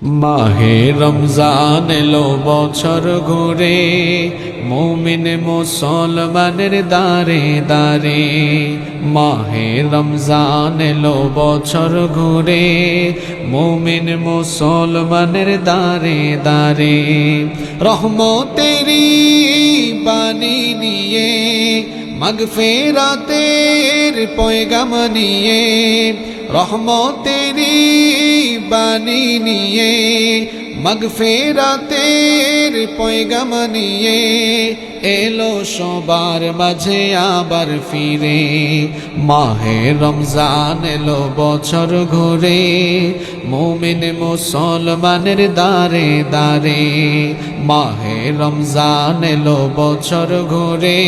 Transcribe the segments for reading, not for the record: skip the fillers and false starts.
মাহে রমজান এলো বছর ঘুরে, মুমিন মুসলমানের দারে দারে। মাহে রমজান এলো বছর ঘুরে, মুমিন মুসলমানের দারে দারে। রহমতেরি বাণী নিয়ে, মাগফিরাতের পয়গাম নিয়ে, রহমতেরি বাণী নিয়ে, মাগফিরাতের পয়গাম নিয়ে, এলো সবার মাঝে আবার ফিরে। মাহে রমজান এলো বছর ঘুরে, মুমিন মুসলমানের দারে দারে। মাহে রমজান এলো বছর ঘুরে,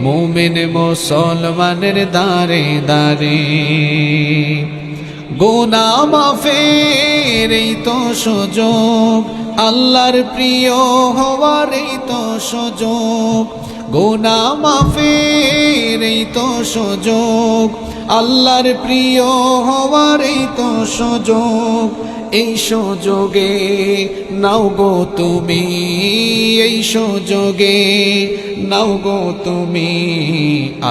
মুমিন মুসলমানের দারে দারে। গুনাহ মাফের এই তো সুযোগ, আল্লাহর প্রিয় হওয়ার এই তো সুযোগ। গুনাহ মাফের এই তো সুযোগ, আল্লাহর প্রিয় হওয়ার এই তো সুযোগ। এই সুযোগে নাও গো তুমি, এই সুযোগে নাও গো তুমি,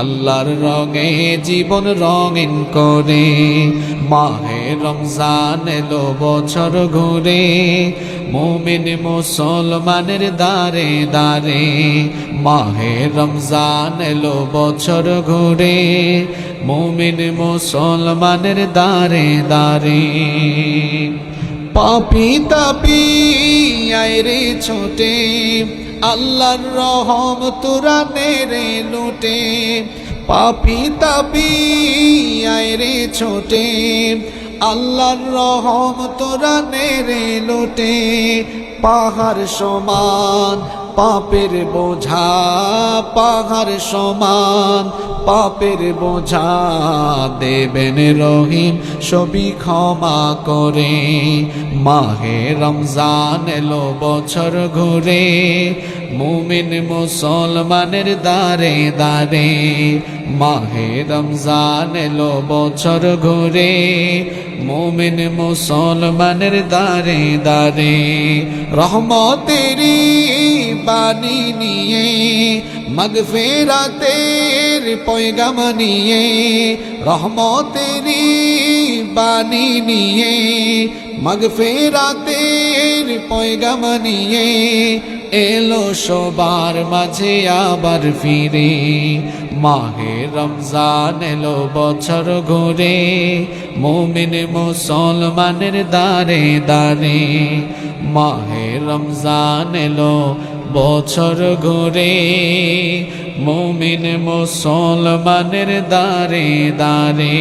আল্লাহর রঙে জীবন রঙিন করে। মাহে রমজান এলো বছর ঘুরে, মুমিন মুসলমানের দারে দারে। মাহে রমজান এলো বছর ঘুরে, মুমিন মুসলমানের দারে দারে। পাপী তাপী আয় রে ছোটে, আল্লাহর রহম তোরা নেরে লুটে। পাপী তাপী আয় রে ছোটে, আল্লাহর রহম তোরা নেরে লুটে। পাহাড় সমান পাপের বোঝা, পাহাড় সমান পাপের বোঝা, দেবেন রহিম সবই ক্ষমা করে। মাহে রমজান এলো বছর ঘুরে, মুমিন মুসলমানের দারে দারে। মাহে রমজান এলো বছর ঘুরে, মুমিন মুসলমানের দারে দারে। রহমতেরি বাণী নিয়ে, মাগফিরাতের পয়গাম নিয়ে, রহমতেরি বাণী নিয়ে, মাগফিরাতের পয়গাম নিয়ে, এলো সবার মাঝে আবার ফিরে। মাহে রমজান এলো বছর ঘুরে, মুমিন মুসলমানের দারে দারে। মাহে রমজান এলো বছর ঘুরে, মুমিন মুসলমানের দারে দারে।